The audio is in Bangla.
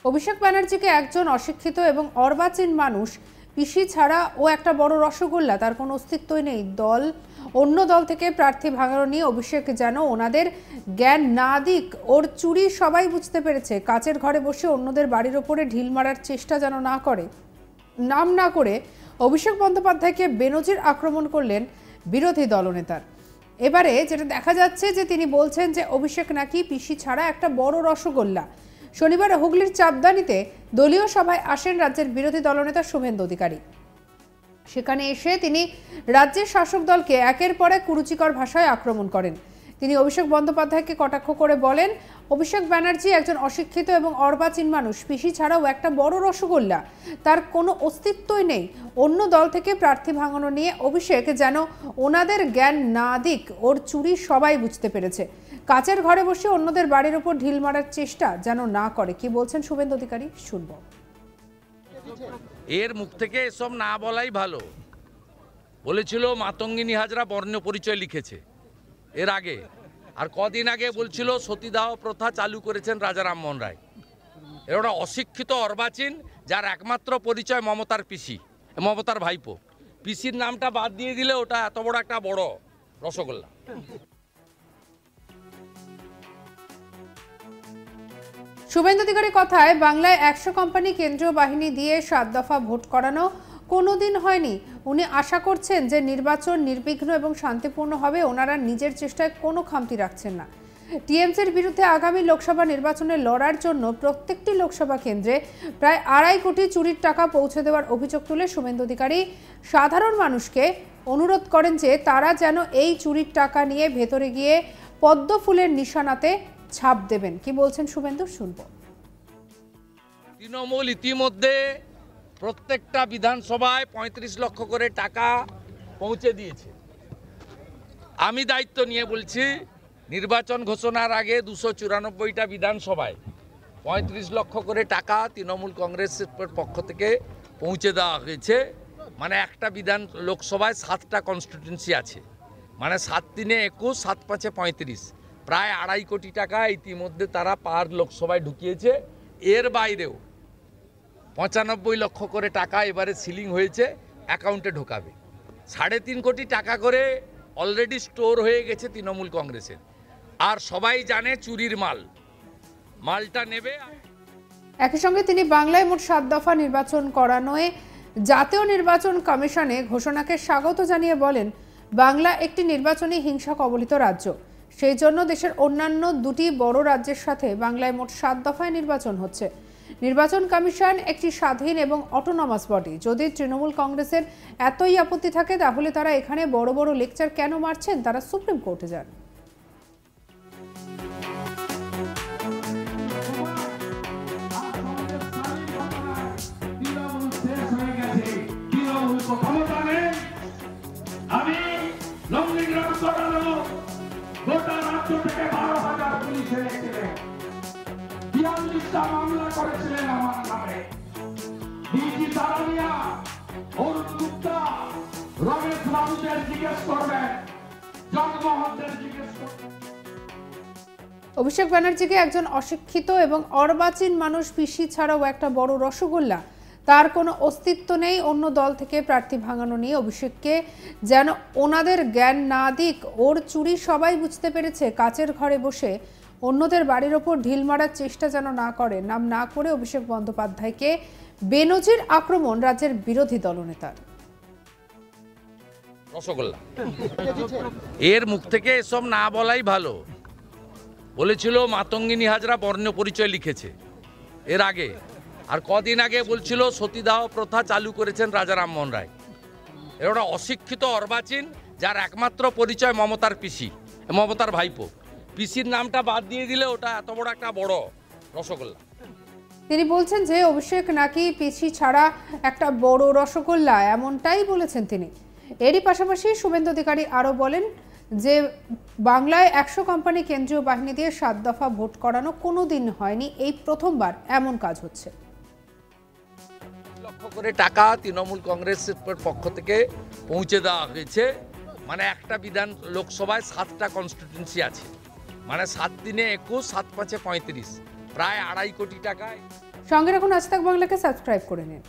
অভিষেক ব্যানার্জিকে একজন অশিক্ষিত এবং অর্বাচীন মানুষ পিসি ছাড়া ও একটা বড় রসগোল্লা, তার কোনো অস্তিত্বই নেই। অন্য দল থেকে প্রার্থী ভাঙানো নিয়ে অভিষেক যেন ওনাদের জ্ঞান না দিক, ওর চুরি সবাই বুঝতে পেরেছে। কাচের ঘরে বসে অন্যদের বাড়ির ওপরে ঢিল মারার চেষ্টা যেন না করে অভিষেক বন্দ্যোপাধ্যায়কে বেনজির আক্রমণ করলেন বিরোধী দলনেতার। এবারে যেটা দেখা যাচ্ছে যে তিনি বলছেন যে অভিষেক নাকি পিসি ছাড়া একটা বড় রসগোল্লা। শনিবার হুগলির চাপদানিতে দলীয় সভায় আসেন রাজ্যের বিরোধী দলনেতা শুভেন্দু অধিকারী। সেখানে এসে তিনি রাজ্যের শাসক দলকে একের পর এক কুরুচিকর ভাষায় আক্রমণ করেন। তিনি অভিষেক বন্দ্যোপাধ্যায়কে কটাক্ষ করে বলেন, অভিষেক ব্যানার্জি একজন অশিক্ষিত এবং অর্বাচীন মানুষ, পিসি ছাড়াও একটা বড় রসগোল্লা, তার কোনো অস্তিত্বই নেই। অন্য দল থেকে প্রার্থী ভাঙানো নিয়ে অভিষেক যেন ওনাদের জ্ঞান না দিক, ওর চুরি সবাই বুঝতে পেরেছে। কাচের ঘরে বসে অন্যদের বাড়ির ওপর ঢিল মারার চেষ্টা যেন না করে। কি বলছেন শুভেন্দু অধিকারী, শুনব। এর মুখ থেকে এসব না বলাই ভালো। বলেছিল মাতঙ্গিনী হাজরা বর্ণ পরিচয় লিখেছে এর আগে, আর কদিন আগে বলছিল সতীদাহ প্রথা চালু করেছেন রাজা রামমোহন রায়। এর ওটা অশিক্ষিত অর্বাচীন, যার একমাত্র পরিচয় মমতার পিসি, মমতার ভাইপো। পিসির নামটা বাদ দিয়ে দিলে ওটা এত বড় একটা বড় রসগোল্লা। শুভেন্দু অধিকারীর কথায়, বাংলায় 100 কোম্পানি কেন্দ্রীয় বাহিনী দিয়ে 7 দফা ভোট করানো কোনোদিন হয়নি। উনি আশা করছেন যে নির্বাচন নির্বিঘ্ন এবং শান্তিপূর্ণ হবে। ওনারা নিজের চেষ্টায় কোনো খামতি রাখছেন না। টিএমসির বিরুদ্ধে আগামী লোকসভা নির্বাচনে লড়ার জন্য প্রত্যেকটি লোকসভা কেন্দ্রে প্রায় 2.5 কোটি চুরির টাকা পৌঁছে দেওয়ার অভিযোগ তুলে শুভেন্দু অধিকারী সাধারণ মানুষকে অনুরোধ করেন যে তারা যেন এই চুরির টাকা নিয়ে ভেতরে গিয়ে পদ্ম ফুলের নিশানাতে ছাপ দেবেন। কি বলছেন শুভেন্দু, শুনব। তৃণমূল ইতিমধ্যে প্রত্যেকটা বিধানসভায় 35 লক্ষ করে টাকা পৌঁছে দিয়েছে। আমি দায়িত্ব নিয়ে বলছি, নির্বাচন ঘোষণার আগে 294টা বিধানসভায় 35 লক্ষ করে টাকা তৃণমূল কংগ্রেসের পক্ষ থেকে পৌঁছে দেওয়া হয়েছে। মানে একটা লোকসভায় 7টা কনস্টিটিউয়েন্সি আছে, মানে 7 3 21, 7 5 35, প্রায় 2.5 কোটি টাকা ইতিমধ্যে তারা পার লোকসভায় ঢুকিয়েছে। এর বাইরেও 95 লক্ষ করে টাকা এবারে সিলিং হয়েছে, অ্যাকাউন্টে ঢোকাবে। 3.5 কোটি টাকা করে অলরেডি স্টোর হয়ে গেছে তৃণমূল কংগ্রেসের। আর সবাই জানে চুরির মালটা নেবে। একই সঙ্গে তিনি বাংলায় মোট 7 দফা নির্বাচন করানোয় জাতীয় নির্বাচন কমিশনে ঘোষণাকে স্বাগত জানিয়ে বলেন, বাংলা একটি নির্বাচনী হিংসা কবলিত রাজ্য। সেই জন্য দেশের অন্যান্য 2টি বড় রাজ্যের সাথে বাংলায় মোট 7 দফায় নির্বাচন হচ্ছে। নির্বাচন কমিশন একটি স্বাধীন এবং অটোনমাস বডি। যদি তৃণমূল কংগ্রেসের এতই আপত্তি থাকে, তাহলে তারা এখানে বড় বড় লেকচার কেন মারছেন? তারা সুপ্রিম কোর্টে যান। আমি লংলিগ্রাম করানো গোটা রাজ্য থেকে 12,000 পুলিশ এনেছিলেন, 42টা মামলা করেছিলেন আমার নামে। ডিজি তারানিয়া, অরুণ গুপ্তা, রমেশ বাবুদের জিজ্ঞেস করবেন, জগমোহনদের জিজ্ঞেস করবেন। অভিষেক ব্যানার্জিকে একজন অশিক্ষিত এবং অর্বাচীন মানুষ, পিসি ছাড়াও একটা বড় রসগোল্লা, তার কোনো অস্তিত্ব নেই। অন্য দল থেকে প্রার্থী ভাঙানো নিয়ে অভিষেককে যেন ওনাদের জ্ঞান না দিক, ওর চুরি সবাই বুঝতে পেরেছে। কাচের ঘরে বসে অন্যদের বাড়ির ওপর ঢিল মারার চেষ্টা যেন না করে অভিষেক বন্দ্যোপাধ্যায়কে বেনজির আক্রমণ রাজ্যের বিরোধী দলনেতার। রসগোল্লা এর মুখ থেকে এসব না বলাই ভালো। বলেছিল মাতঙ্গিনী হাজরা বর্ণ পরিচয় লিখেছে এর আগে, আর কদিন আগে বলছিল সতীদাহ প্রথা চালু করেছেন রাজা রামমোহন রায়। এর ওটা অশিক্ষিত অর্বাচীন, যার একমাত্র পরিচয় মমতার পিসি, মমতার ভাইপো। পিসির নামটা বাদ দিয়ে দিলে ওটা এত বড় একটা বড় রসগোল্লা। তিনি বলছেন যে অভিষেক নাকি পিসি ছাড়া একটা বড় রসগোল্লা, এমনটাই বলেছেন তিনি। এরই পাশাপাশি শুভেন্দু অধিকারী আরও বলেন যে বাংলায় 100 কোম্পানি কেন্দ্রীয় বাহিনী দিয়ে 7 দফা ভোট করানো কোনোদিন হয়নি, এই প্রথমবার এমন কাজ হচ্ছে। লক্ষ করে টাকা তৃণমূল কংগ্রেসের পক্ষ থেকে পৌঁছে দেওয়া হয়েছে। মানে একটা লোকসভায় 7টা কনস্টিটিউয়েন্সি আছে, মানে 7 3 21, 7 5 35, প্রায় 2.5 কোটি টাকা সঙ্গে রাখুন আজ তাক বাংলাকে, সাবস্ক্রাইব করে নিন।